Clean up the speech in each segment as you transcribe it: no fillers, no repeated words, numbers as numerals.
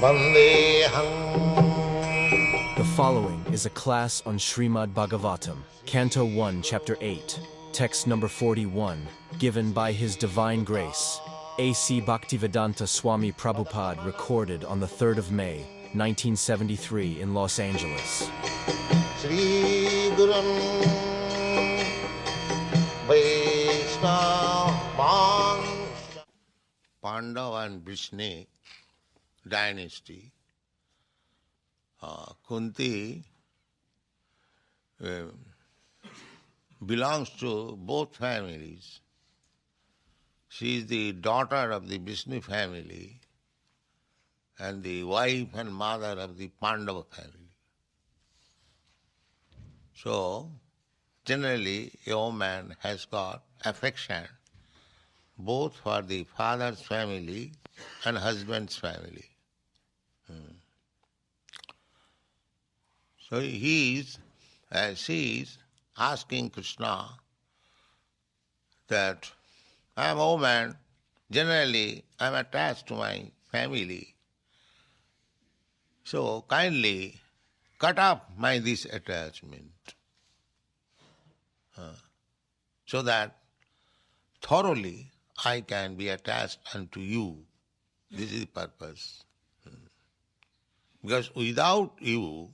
The following is a class on Srimad Bhagavatam, Canto 1, Chapter 8, text number 41, given by His Divine Grace, A.C. Bhaktivedanta Swami Prabhupada, recorded on the 3rd of May, 1973 in Los Angeles. Sri Gurun Vaishnava Pandava and Vishnu dynasty. Kunti belongs to both families. She is the daughter of the Vishnu family and the wife and mother of the Pandava family. So, generally, a woman has got affection both for the father's family and husband's family. So she is asking Krishna that I am a woman, generally I am attached to my family. So kindly cut off this attachment so that thoroughly I can be attached unto you. This is the purpose. Because without you,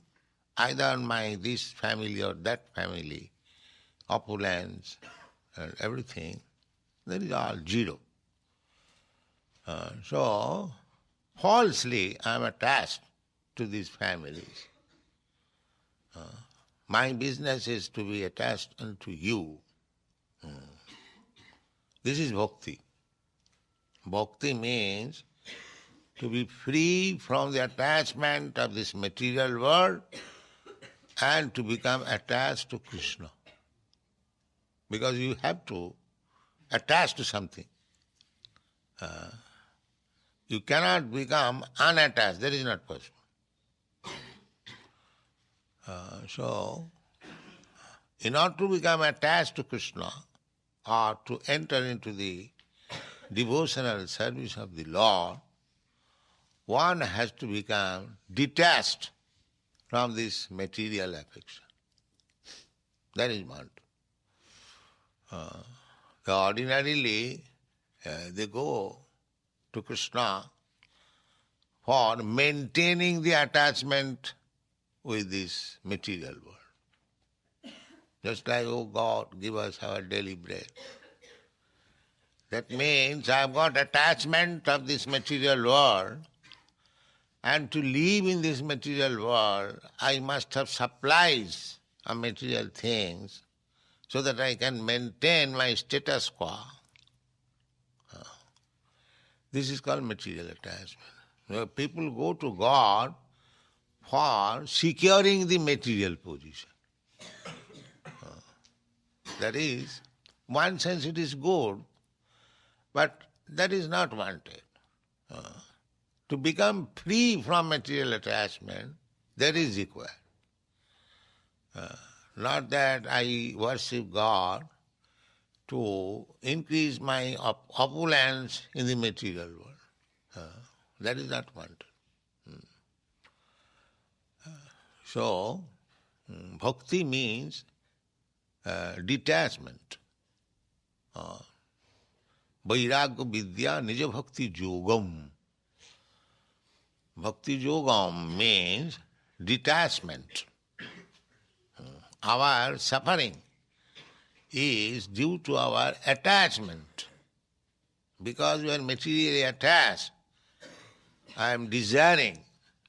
either this family or that family, opulence and everything, that is all zero. So, falsely I am attached to these families. My business is to be attached unto you. This is bhakti. Bhakti means to be free from the attachment of this material world and to become attached to Krishna. Because you have to attach to something. You cannot become unattached. That is not possible. So, in order to become attached to Krishna or to enter into the devotional service of the Lord, one has to become detached from this material affection. That is one. Ordinarily, they go to Krishna for maintaining the attachment with this material world. Just like, oh God, give us our daily bread. That means I have got attachment of this material world, and to live in this material world, I must have supplies of material things so that I can maintain my status quo. This is called material attachment. People go to God for securing the material position. That is, one sense it is good, but that is not wanted. To become free from material attachment, that is required. Not that I worship God to increase my opulence in the material world. That is not wanted. So, bhakti means detachment. Vairagya vidya nija bhakti yogam. Bhakti yogam means detachment. Our suffering is due to our attachment. Because we are materially attached, I am desiring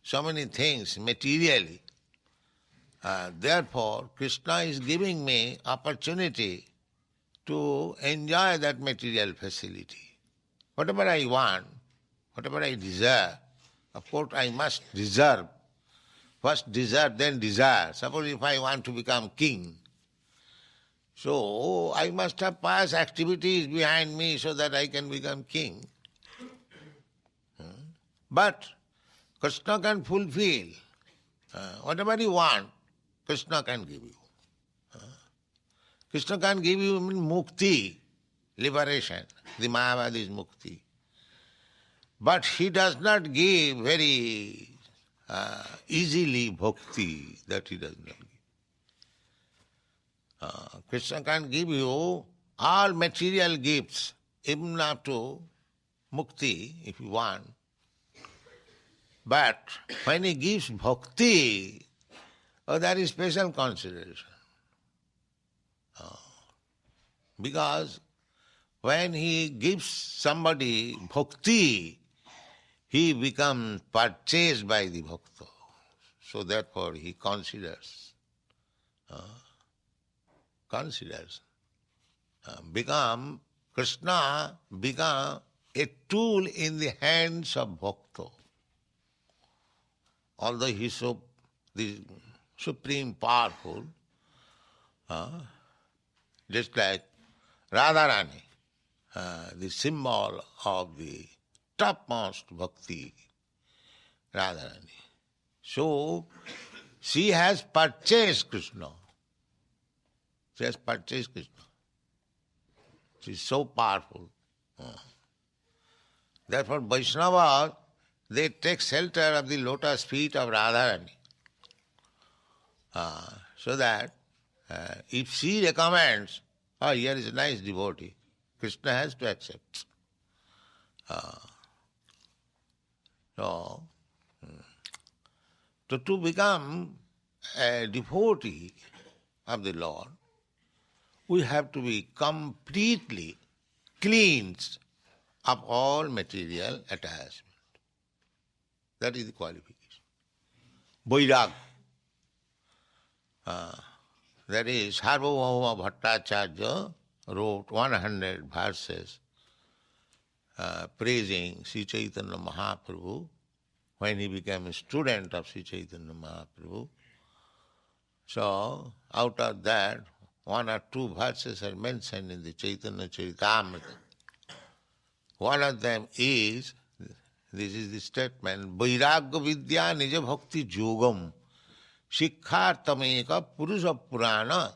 so many things materially. Therefore, Krishna is giving me opportunity to enjoy that material facility. Whatever I want, whatever I desire, of course I must deserve. First deserve, then desire. Suppose if I want to become king, so I must have pious activities behind me so that I can become king. But Krishna can fulfill whatever you want, Krishna can give you. Krishna can give you mukti, liberation. The Mayavadi is mukti. But he does not give very easily bhakti, that he does not give. Krishna can give you all material gifts, even up to mukti, if you want. But when he gives bhakti, that is special consideration. Because when he gives somebody bhakti, he becomes purchased by the bhakta. So therefore he considers. Krishna become a tool in the hands of bhakta. Although he is so the supreme powerful, just like Radharani, the symbol of the topmost bhakti, Radharani. So she has purchased Krishna. She has purchased Krishna. She is so powerful. Therefore Vaishnava, they take shelter of the lotus feet of Radharani. So that if she recommends, here is a nice devotee, Krishna has to accept. So to become a devotee of the Lord, we have to be completely cleansed of all material attachment. That is the qualification. Vairag. That is, Sarvabhauma Bhattacharya wrote 100 verses praising Sri Chaitanya Mahaprabhu when he became a student of Sri Chaitanya Mahaprabhu. So, out of that, 1 or 2 verses are mentioned in the Chaitanya Charitamrita. One of them is, this is the statement, Vairagya Vidya Nija Bhakti Yogam Shikkhartameka Purusha Purana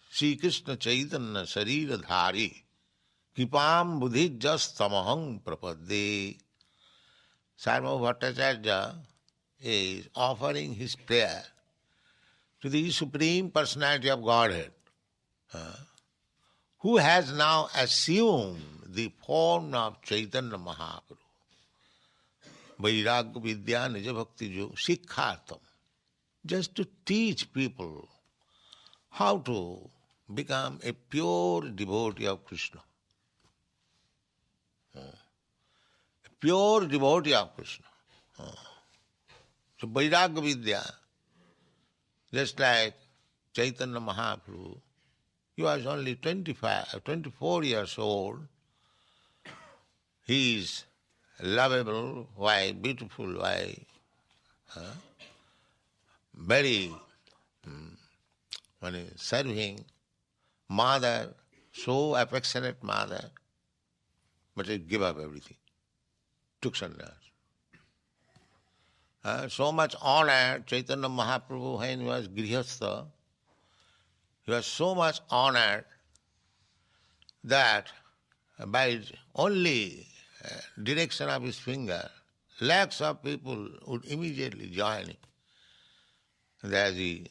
Sri Krishna Chaitanya Sarira Dhari Kipam Buddhijas Tamahang Prapadde. Sarva Bhattacharya is offering his prayer to the Supreme Personality of Godhead, who has now assumed the form of Chaitanya Mahaprabhu. Vairagya Vidya Nija Bhakti Yoga Shikkhartam. Just to teach people how to become a pure devotee of Krishna. A pure devotee of Krishna. So Vairagya Vidya, just like Chaitanya Mahaprabhu, he was only 24 years old. He is lovable wife, beautiful wife, very serving mother, so affectionate mother, but he gave up everything, took sannyas. So much honor, Chaitanya Mahaprabhu, when he was grihastha, he was so much honored that by only direction of his finger, lakhs of people would immediately join him. As he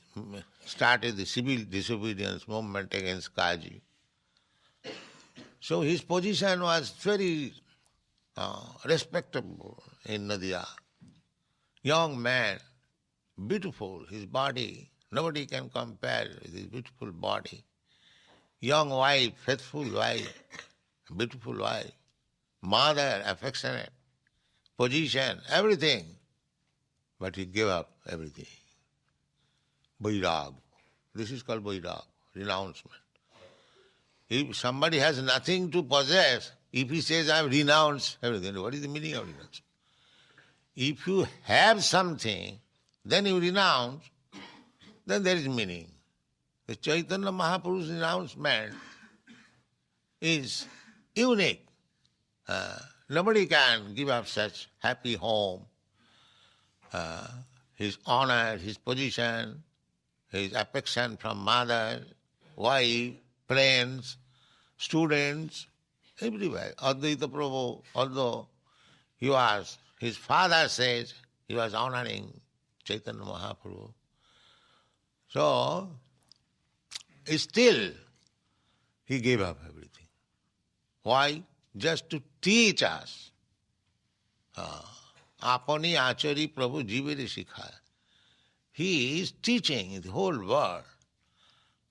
started the civil disobedience movement against Kaji. So his position was very respectable in Nadia. Young man, beautiful, his body, nobody can compare with his beautiful body. Young wife, faithful wife, beautiful wife, mother, affectionate, position, everything. But he gave up everything. Vairag. This is called Vairag, renouncement. If somebody has nothing to possess, if he says, I have renounced everything, what is the meaning of renouncement? If you have something, then you renounce, then there is meaning. The Chaitanya Mahaprabhu's renouncement is unique. Nobody can give up such happy home, his honor, his position, his affection from mother, wife, friends, students, everywhere. Advaita Prabhu, although his father says, he was honoring Chaitanya Mahaprabhu. So, still, he gave up everything. Why? Just to teach us. Apani Acharya Prabhu Jivere Shikhaya. He is teaching the whole world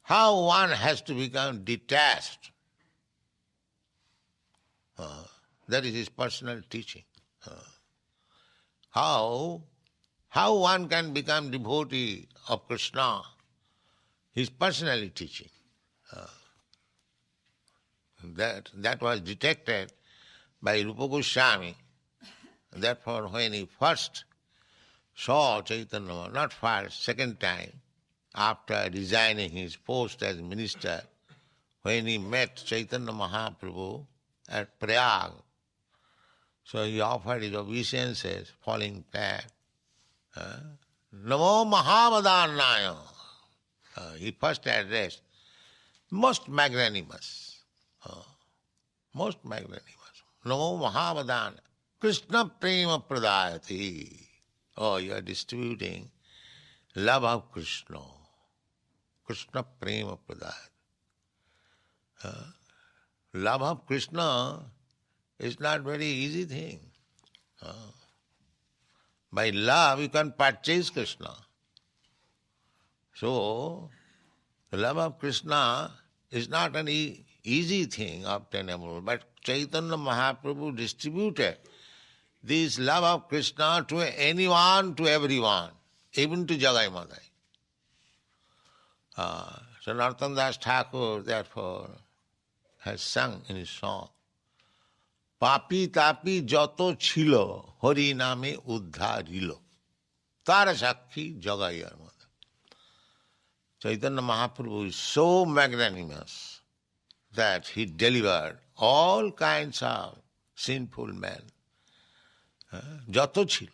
how one has to become detached. That is his personal teaching. How one can become devotee of Krishna, his personally teaching. That was detected by Rupa Goswami. Therefore, when he first saw Chaitanya, not first, second time, after resigning his post as minister, when he met Chaitanya Mahaprabhu at Prayag, so he offered his obeisances, falling back. Namo Mahavadannaya. He first addressed, most magnanimous. Most magnanimous. Namo Mahavadannaya. Krishna prema pradayati. Oh, you are distributing love of Krishna. Krishna prema pradayati. Love of Krishna is not very easy thing. By love you can purchase Krishna. So, the love of Krishna is not an easy thing obtainable, but Chaitanya Mahaprabhu distributed this love of Krishna to anyone, to everyone, even to Jagai Madai. So Narottam Das Thakur, therefore, has sung in his song, Papi tapi joto chilo, Hari name uddharilo, Tara sakhi Jagai Madai. Chaitanya Mahaprabhu is so magnanimous that he delivered all kinds of sinful men. Jato chilo.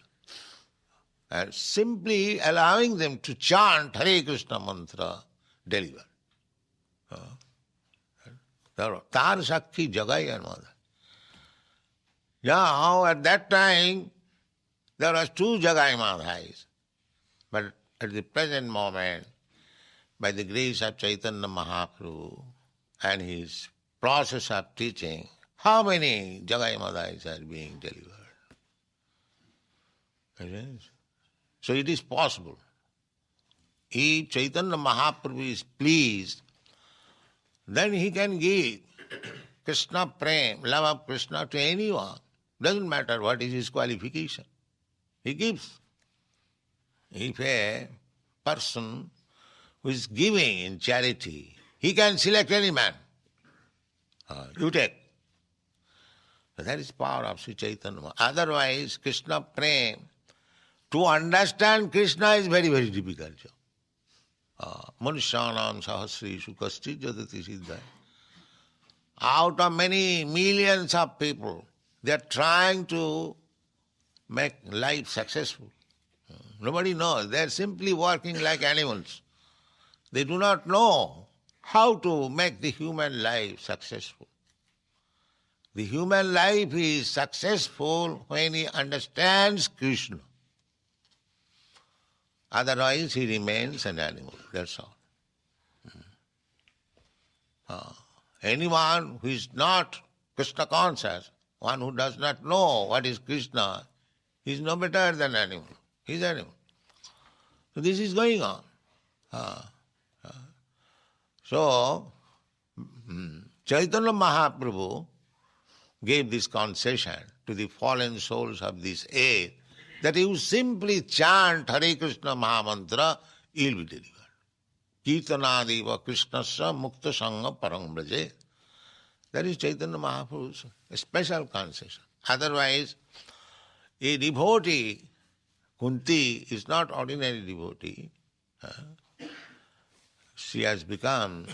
And simply allowing them to chant Hare Krishna mantra, delivered. Tar sakhi Jagai and Mother. Now, at that time, there was two Jagai Madhais. But at the present moment, by the grace of Chaitanya Mahaprabhu and his process of teaching, how many Jagai Madhais are being delivered? So it is possible. If Chaitanya Mahaprabhu is pleased, then he can give Krishna prem, love of Krishna to anyone. Doesn't matter what is his qualification. He gives. If a person who is giving in charity, he can select any man. You take. So that is power of Sri Chaitanya. Otherwise, Krishna prem, to understand Krishna is very, very difficult. Manusyanam sahasrishu kasti jadati siddhaya. Out of many millions of people, they are trying to make life successful. Nobody knows. They are simply working like animals. They do not know how to make the human life successful. The human life is successful when he understands Krishna. Otherwise he remains an animal, that's all. Anyone who is not Krishna conscious, one who does not know what is Krishna, he is no better than animal. He is animal. So this is going on. So, Chaitanya Mahaprabhu gave this concession to the fallen souls of this age, that you simply chant Hare Krishna Mahamantra, you will be delivered. Kirtanadiva Krishnasya Mukta Sangha Parang Braje. That is Chaitanya Mahaprabhu's special concession. Otherwise, a devotee, Kunti, is not ordinary devotee. She has become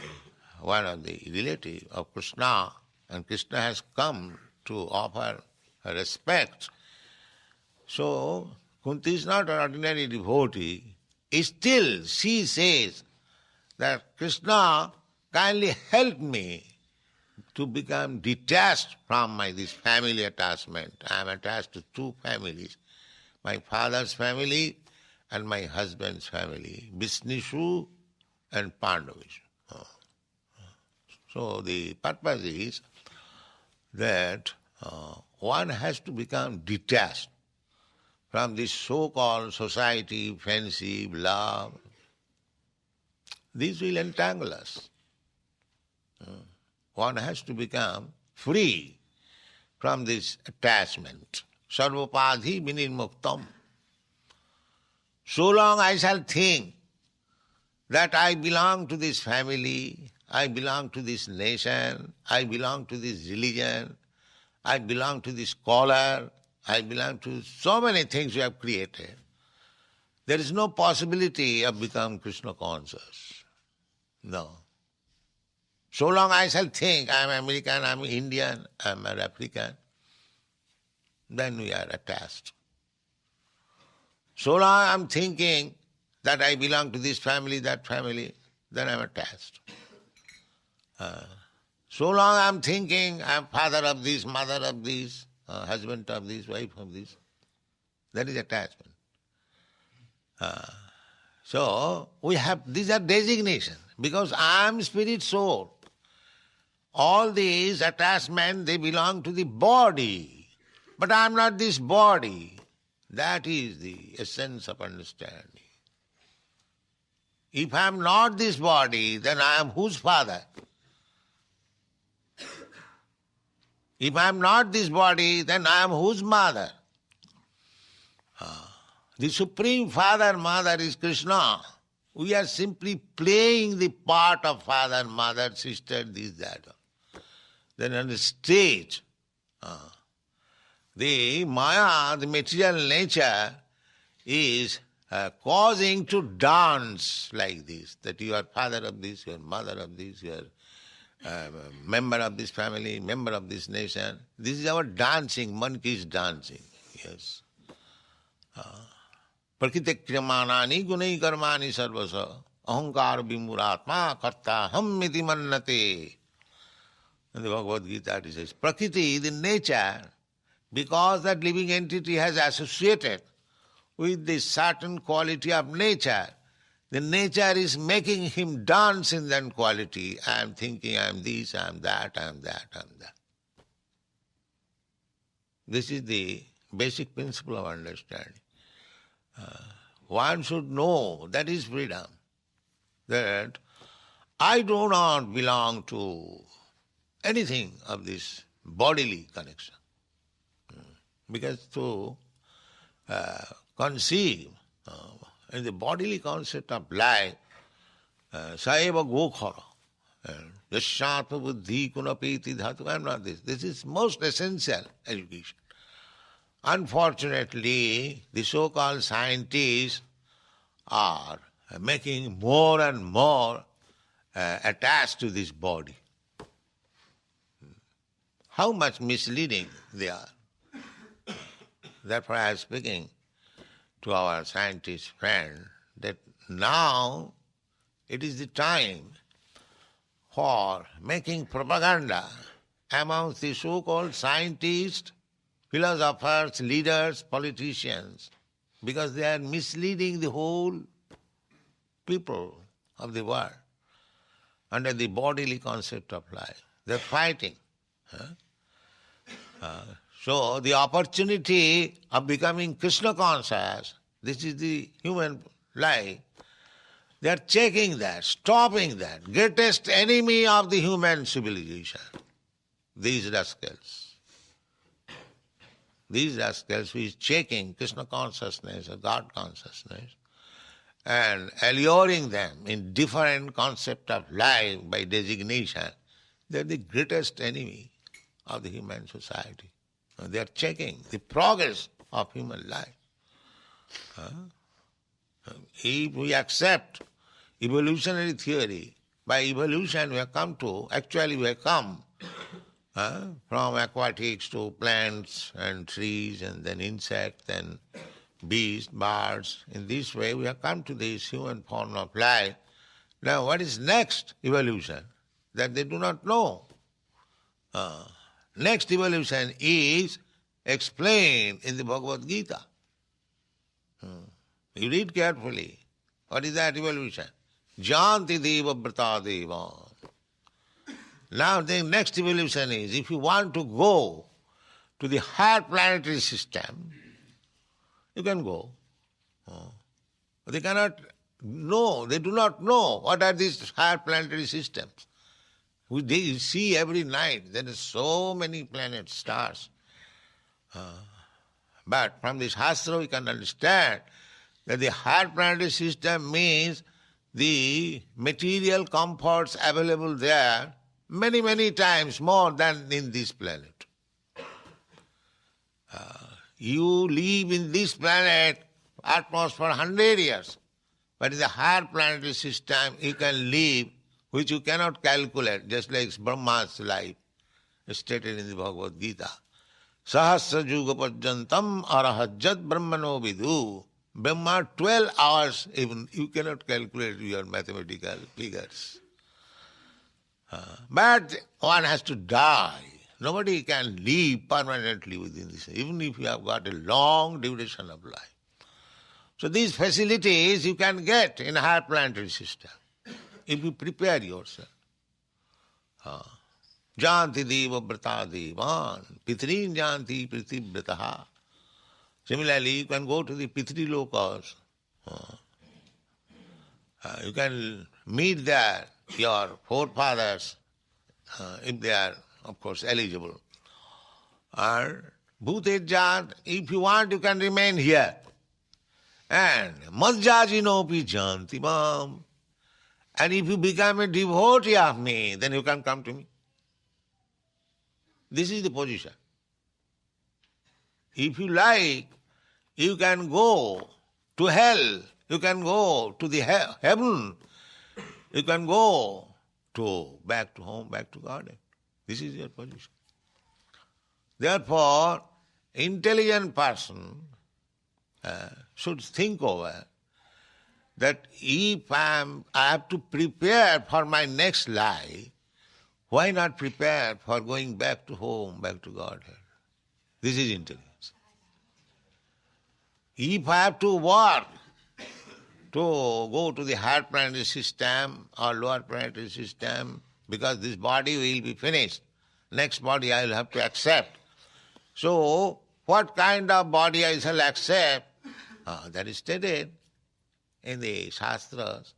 one of the relatives of Krishna, and Krishna has come to offer her respect. So, Kunti is not an ordinary devotee. Still, she says that Krishna, kindly help me to become detached from this family attachment. I am attached to two families, my father's family and my husband's family, Visnishu and Pandavishu. So the purpose is that one has to become detached from this so-called society, fancy, love. These will entangle us. One has to become free from this attachment. Sarvapadhi vinirmuktam. So long I shall think that I belong to this family, I belong to this nation, I belong to this religion, I belong to this scholar, I belong to so many things we have created. There is no possibility of becoming Krishna conscious. No. So long I shall think I am American, I am Indian, I am African, then we are attached. So long I am thinking that I belong to this family, that family, then I am attached. So long I am thinking I am father of this, mother of this, husband of this, wife of this, that is attachment. So we have, these are designations, because I am spirit soul. All these attachments, they belong to the body. But I am not this body. That is the essence of understanding. If I am not this body, then I am whose father? If I am not this body, then I am whose mother? The Supreme Father, Mother is Krishna. We are simply playing the part of father, mother, sister, this, that. Then on the stage, the Maya, the material nature, is causing to dance like this, that you are father of this, you are mother of this, you are member of this family, member of this nation. This is our dancing, monkey is dancing, yes. Prakritikyamanani gunai karmani sarvasa ahankar vimuratma karta ham iti mannate. In the Bhagavad Gita it says, Prakriti, the nature, because that living entity has associated with this certain quality of nature, the nature is making him dance in that quality. I am thinking, I am this, I am that, I am that, I am that. This is the basic principle of understanding. One should know that is freedom, that I do not belong to anything of this bodily connection. Because to conceive in the bodily concept of life, saeva gokhara, yashatma buddhi kunapeti dhatu, I am not this. This is most essential education. Unfortunately, the so-called scientists are making more and more attached to this body. How much misleading they are. Therefore I am speaking to our scientist friend that now it is the time for making propaganda amongst the so-called scientists, philosophers, leaders, politicians, because they are misleading the whole people of the world under the bodily concept of life. They are fighting. So the opportunity of becoming Krishna conscious, this is the human life, they are checking that, stopping that. Greatest enemy of the human civilization, these rascals. These rascals who is checking Krishna consciousness or God consciousness and alluring them in different concept of life by designation, they are the greatest enemy of the human society. They are checking the progress of human life. If we accept evolutionary theory, by evolution we have come to, actually we have come from aquatics to plants and trees and then insects and beasts, birds. In this way we have come to this human form of life. Now what is next evolution? That they do not know. Next evolution is explained in the Bhagavad Gita. You read carefully. What is that evolution? Janti deva brata deva. Now the next evolution is, if you want to go to the higher planetary system, you can go. They cannot know, they do not know what are these higher planetary systems. They see every night, there are so many planets, stars. But from this Shastra we can understand that the higher planetary system means the material comforts available there many, many times more than in this planet. You live in this planet almost for 100 years, but in the higher planetary system you can live which you cannot calculate, just like Brahma's life, stated in the Bhagavad Gita. Sahasra juga pajjantam arahajjat brahmano vidu. Brahma, 12 hours even, you cannot calculate your mathematical figures. But one has to die. Nobody can live permanently within this, even if you have got a long duration of life. So these facilities you can get in a higher planetary system, if you prepare yourself. Janti deva brata devan, pitrin janti priti brataha. Similarly, you can go to the pitri lokas. You can meet there your forefathers, if they are, of course, eligible. And bhutejjat, if you want, you can remain here. And madjajinopi janti mam. And if you become a devotee of me, then you can come to me. This is the position. If you like, you can go to hell, you can go to the heaven, you can go to back to home, back to garden. This is your position. Therefore, intelligent person should think over that if I have to prepare for my next life, why not prepare for going back to home, back to Godhead? This is intelligence. If I have to work to go to the higher planetary system or lower planetary system, because this body will be finished, next body I will have to accept. So, what kind of body I shall accept? That is stated in the Shastras.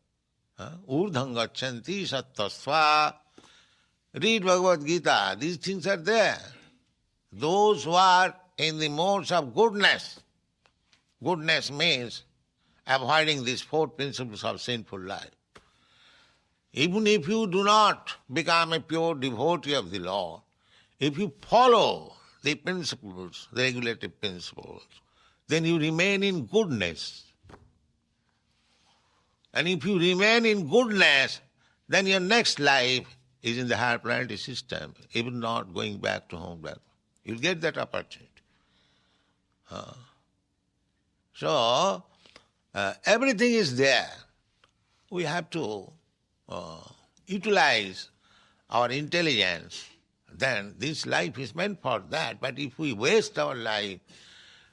Urdham gachanti sattasva. Read Bhagavad Gita, these things are there. Those who are in the modes of goodness, goodness means avoiding these four principles of sinful life. Even if you do not become a pure devotee of the Lord, if you follow the principles, the regulative principles, then you remain in goodness. And if you remain in goodness, then your next life is in the higher planetary system, even not going back to home. You'll get that opportunity. So, everything is there. We have to utilize our intelligence. Then this life is meant for that. But if we waste our life,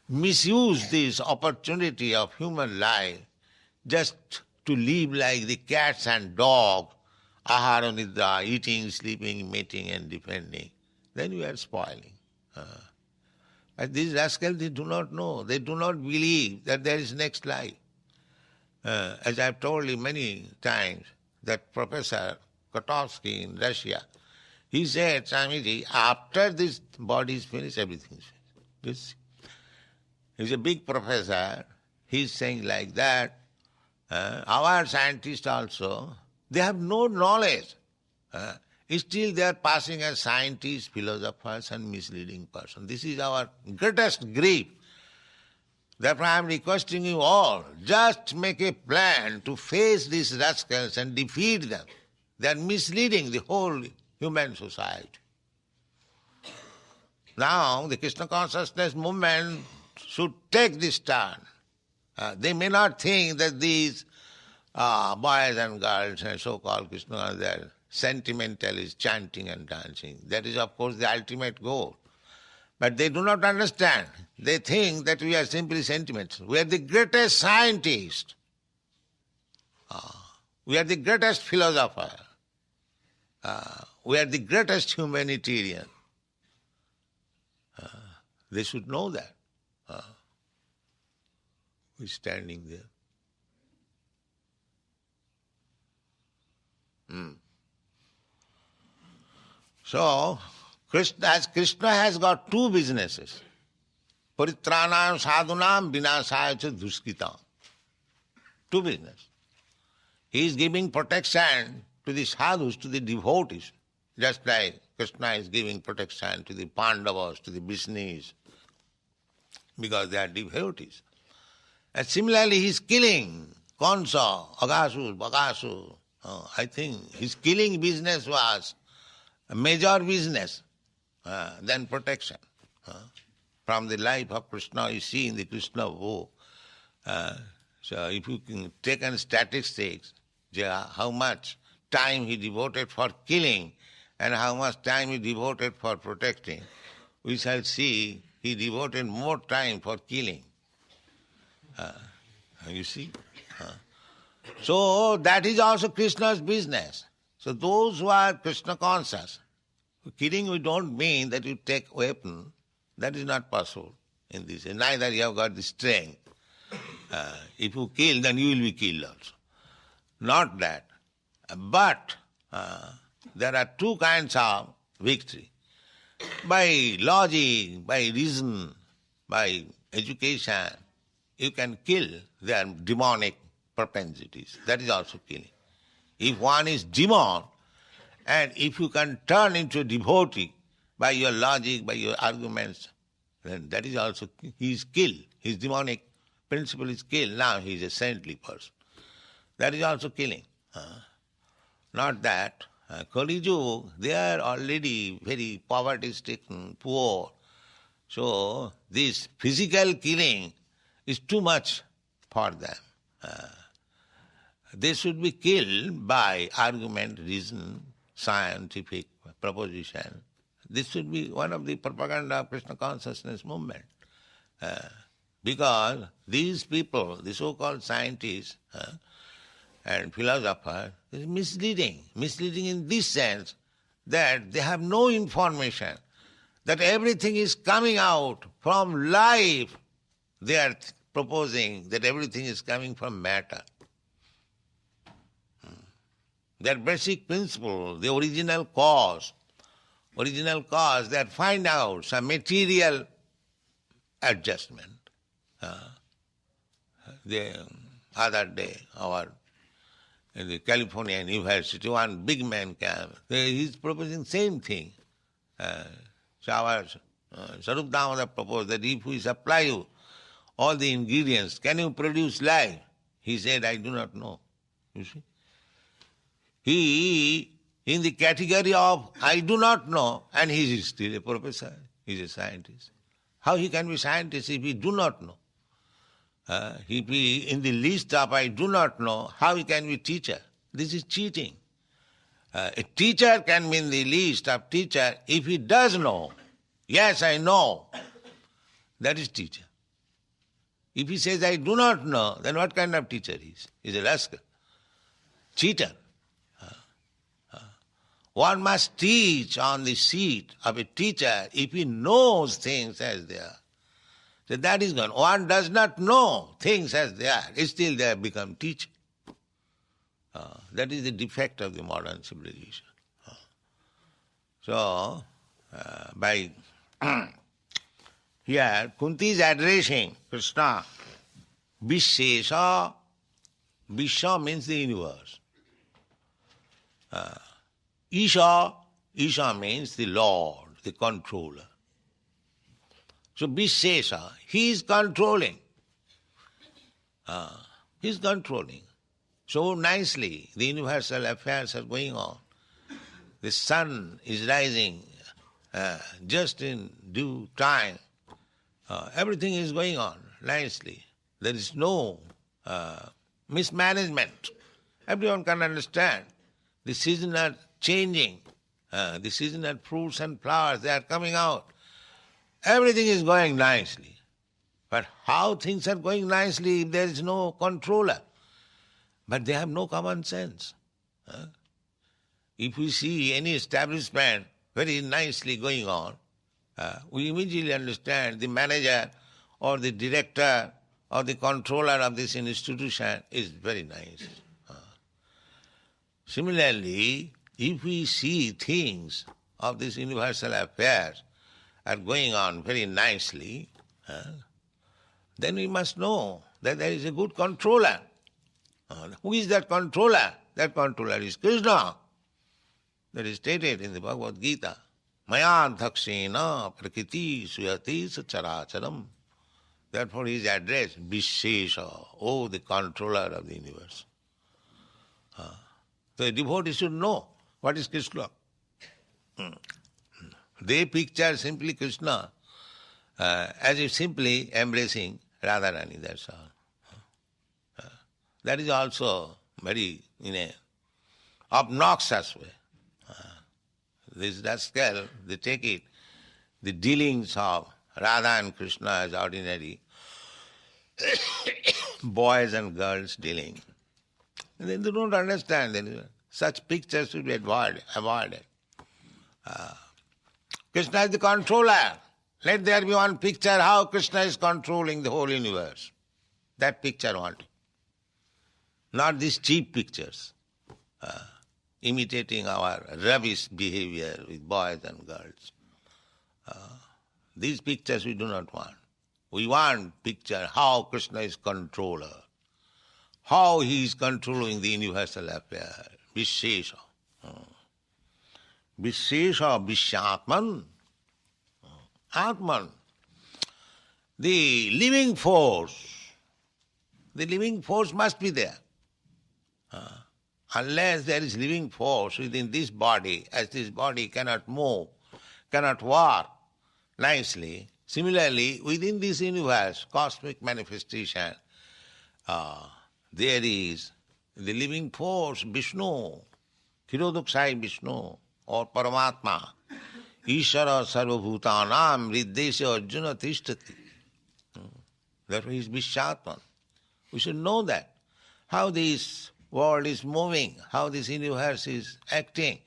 misuse this opportunity of human life just to live like the cats and dogs, ahara nidra, eating, sleeping, mating and defending, then we are spoiling. But these rascals, they do not know. They do not believe that there is next life. As I have told you many times, that Professor Kotovsky in Russia, he said, Swamiji, after this body is finished, everything is finished. He's a big professor. He's saying like that. Our scientists also, they have no knowledge. Still they are passing as scientists, philosophers and misleading persons. This is our greatest grief. Therefore I am requesting you all, just make a plan to face these rascals and defeat them. They are misleading the whole human society. Now the Krishna consciousness movement should take this turn. They may not think that these boys and girls and so-called Krishna, they are sentimentalists chanting and dancing. That is, of course, the ultimate goal. But they do not understand. They think that we are simply sentiments. We are the greatest scientists. We are the greatest philosopher. We are the greatest humanitarian. They should know that. We're standing there. So, Krishna has got two businesses. Paritranam sadhunam vinasaya cha duskitam. Two business. He is giving protection to the sadhus, to the devotees, just like Krishna is giving protection to the Pandavas, to the Vishnus, because they are devotees. And similarly, he is killing Kansa, Aghasur, Bakasur. I think his killing business was a major business than protection. From the life of Krishna, you see in the Krishna book. So if you can take in statistics, how much time he devoted for killing and how much time he devoted for protecting, we shall see he devoted more time for killing. You see? So that is also Krishna's business. So those who are Krishna conscious, killing we don't mean that you take weapon. That is not possible in this. Neither you have got the strength. If you kill, then you will be killed also. Not that. But there are two kinds of victory. By logic, by reason, by education, you can kill their demonic propensities. That is also killing. If one is demon, and if you can turn into a devotee by your logic, by your arguments, then that is also, he is killed. His demonic principle is killed. Now he is a saintly person. That is also killing. Not that. Kali Yuga, they are already very poverty-stricken, poor. So this physical killing is too much for them. They should be killed by argument, reason, scientific proposition. This should be one of the propaganda of Krishna consciousness movement. Because these people, the so-called scientists and philosophers, is misleading. Misleading in this sense that they have no information, that everything is coming out from life. They are proposing that everything is coming from matter. Their basic principle, the original cause, they find out some material adjustment. The other day, in the California University, one big man came. He is proposing same thing. So our Sarup Damodar proposed that if we supply you all the ingredients, can you produce life? He said, I do not know. You see? He, in the category of I do not know, and he is still a professor, he is a scientist. How he can be scientist if he do not know? If he in the list of I do not know, how he can be teacher? This is cheating. A teacher can be in the list of teacher if he does know. Yes, I know. That is teacher. If he says I do not know, then what kind of teacher he is? He is a rascal. Cheater. One must teach on the seat of a teacher if he knows things as they are. So that is gone. One does not know things as they are. Still they have become teacher. That is the defect of the modern civilization. So, by here, Kunti is addressing Krishna. Vishesha. Visha means the universe. Isha means the Lord, the controller. So Vishesha, he is controlling. He is controlling. So nicely, the universal affairs are going on. The sun is rising just in due time. Everything is going on nicely. There is no mismanagement. Everyone can understand. The seasons are changing. The seasonal fruits and flowers, they are coming out. Everything is going nicely. But how things are going nicely if there is no controller? But they have no common sense. If we see any establishment very nicely going on, we immediately understand the manager or the director or the controller of this institution is very nice. Similarly, if we see things of this universal affairs are going on very nicely, then we must know that there is a good controller. Who is that controller? That controller is Krishna. That is stated in the Bhagavad Gita. Maya dhakshena prakriti suyati characharam. Therefore he is addressed Vishesha, oh the controller of the universe. So the devotee should know what is Krishna. They picture simply Krishna as if simply embracing Radharani, that's all. That is also very in a obnoxious way. This rascal, they take it, the dealings of Radha and Krishna as ordinary boys and girls dealing. And then they don't understand. Then such pictures should be avoided. Krishna is the controller. Let there be one picture how Krishna is controlling the whole universe. That picture wanted. Not these cheap pictures, imitating our rubbish behavior with boys and girls. These pictures we do not want. We want picture how Krishna is controller, how he is controlling the universal affair. Vishesha. Vishesha Vishyatman. Atman. The living force must be there. Unless there is living force within this body, as this body cannot move, cannot walk nicely, similarly, within this universe, cosmic manifestation, there is the living force, Vishnu, Khiroduksai Vishnu, or Paramatma, Ishara Sarvabhutanam, Riddesya Arjuna Tishtati. Therefore he is Vishyatman. We should know that. How this world is moving, how this universe is acting.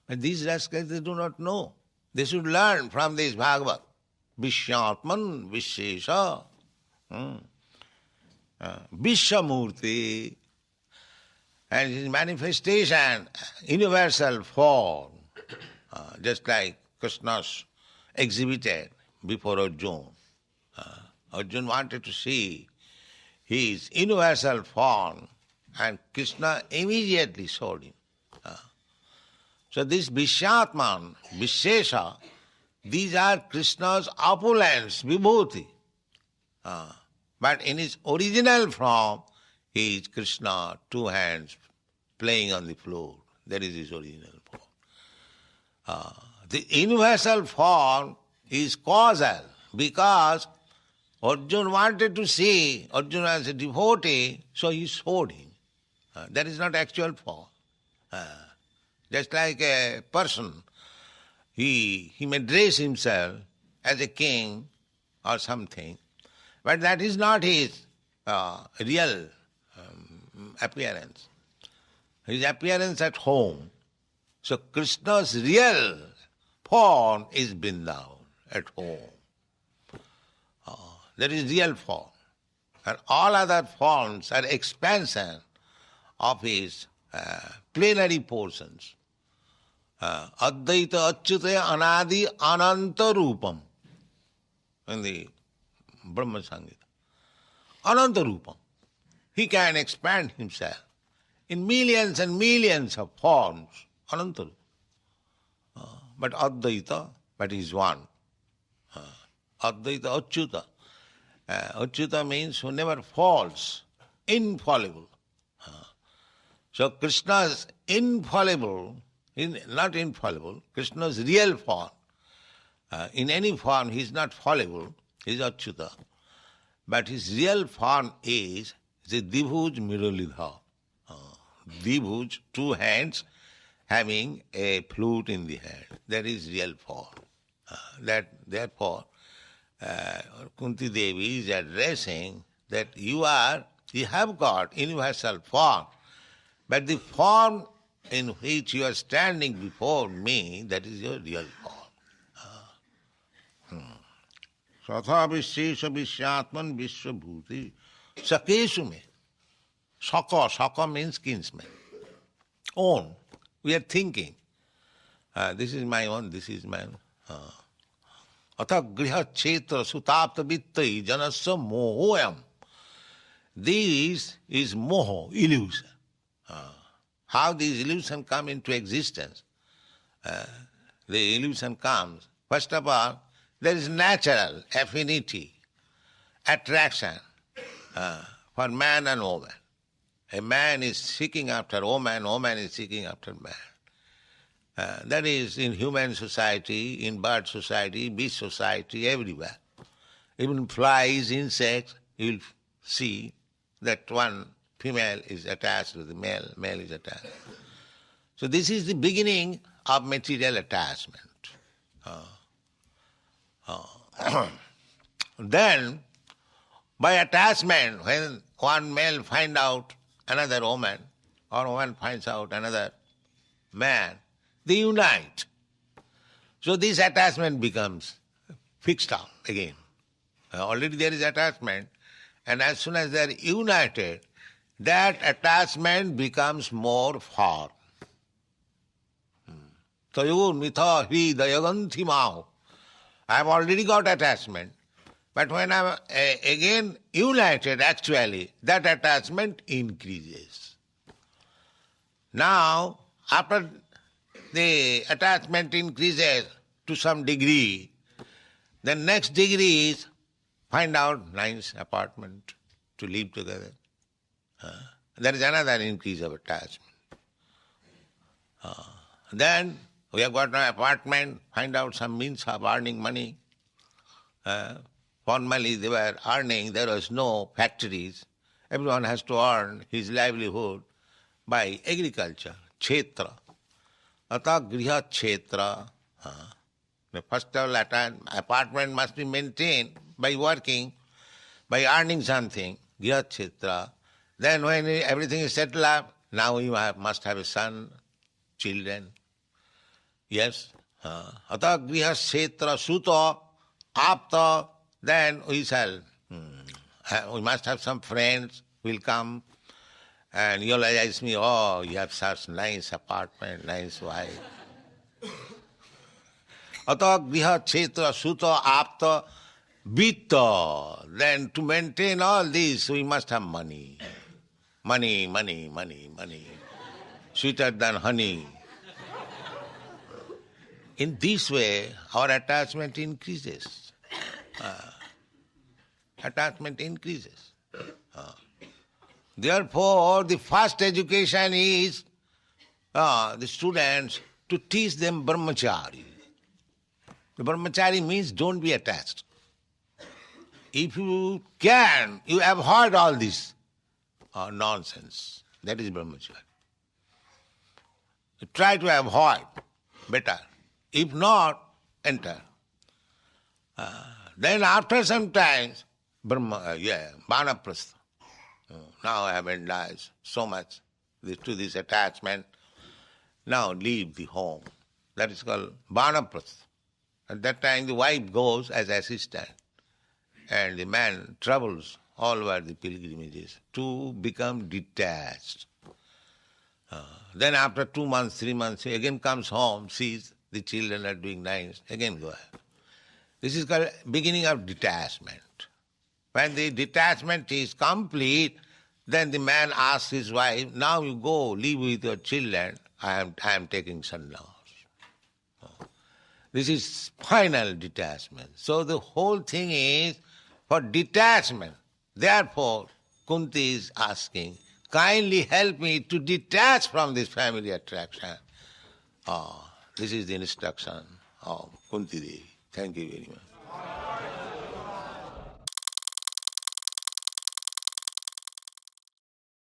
But these rascals, they do not know. They should learn from this Bhagavad. Vishyatman, Vishesha, Vishwamurti, and his manifestation, universal form, just like Krishna's exhibited before Arjuna. Arjuna wanted to see his universal form, and Krishna immediately showed him. So this Vishyatman, Vishesha, these are Krishna's opulence, Vibhuti. But in his original form, he is Krishna, two hands playing on the floor. That is his original form. The universal form is causal because Arjuna wanted to see Arjuna as a devotee, so he showed him. That is not actual form. Just like a person, he may dress himself as a king or something, but that is not his real appearance. His appearance at home. So Krishna's real form is Vrindavan, at home. That is real form. And all other forms are expansion of his plenary portions. Advaita Achyuta Anadi Ananta Rupam in the Brahma Sangita. Ananta Rupam. He can expand himself in millions and millions of forms. Ananta Rupam. But Advaita, but he is one. Advaita Achyuta. Achyuta means who never falls, infallible. So Krishna is infallible, not infallible, Krishna's real form. In any form he is not fallible, he is Achyuta. But his real form is the Dibhuj Miralidha. Dibhuj, two hands, having a flute in the hand. That is real form. Therefore, Kunti Devi is addressing that you have got universal form, but the form in which you are standing before me, that is your real form. Satha vishesha vishyatman vishwabhuti sakeshu me. Saka means kinsman. Own. We are thinking. This is my own, this is my own. Atha griha chetra sutapta vittai janasya mohoyam. This is moho, illusion. How these illusion come into existence? The illusion comes. First of all, there is natural affinity, attraction for man and woman. A man is seeking after woman, woman is seeking after man. That is in human society, in bird society, beast society, everywhere. Even flies, insects, you will see that one female is attached to the male, male is attached. So this is the beginning of material attachment. Then, by attachment, when one male finds out another woman, or woman finds out another man, they unite. So this attachment becomes fixed up again. Already there is attachment, and as soon as they are united, that attachment becomes more firm. Tayor mitha hi dayaganthi maho. I have already got attachment, but when I am again united, actually, that attachment increases. Now, after the attachment increases to some degree, the next degree is find out nice apartment to live together. There is another increase of attachment. Then we have got an apartment, find out some means of earning money. Formerly they were earning, there was no factories. Everyone has to earn his livelihood by agriculture, kshetra. Ata griha kshetra. The first of all, apartment must be maintained by working, by earning something, griha kshetra. Then when everything is settled up, now you must have a son, children. Yes. Ata griha kshetra suto apta. Then we must have some friends who will come and eulogize me, oh, you have such nice apartment, nice wife. Ata griha kshetra suto apta vitta. Then to maintain all this, we must have money. Money, money, money, money. Sweeter than honey. In this way, our attachment increases. Attachment increases. Therefore, the first education is the students to teach them brahmachari. The brahmachari means don't be attached. If you can, you avoid all this nonsense. That is brahmachari. Try to avoid, better. If not, enter. Then after some time, vanaprastha. Now I have indulged so much to this attachment. Now leave the home. That is called vanaprastha. At that time the wife goes as assistant and the man travels all over the pilgrimages to become detached. Then after 2 months, 3 months, he again comes home, sees the children are doing nice, again go ahead. This is called beginning of detachment. When the detachment is complete, then the man asks his wife, now you go live with your children, I am taking sannyas. This is final detachment. So the whole thing is for detachment. Therefore, Kunti is asking, kindly help me to detach from this family attraction. This is the instruction of Kunti Devi. Thank you very much.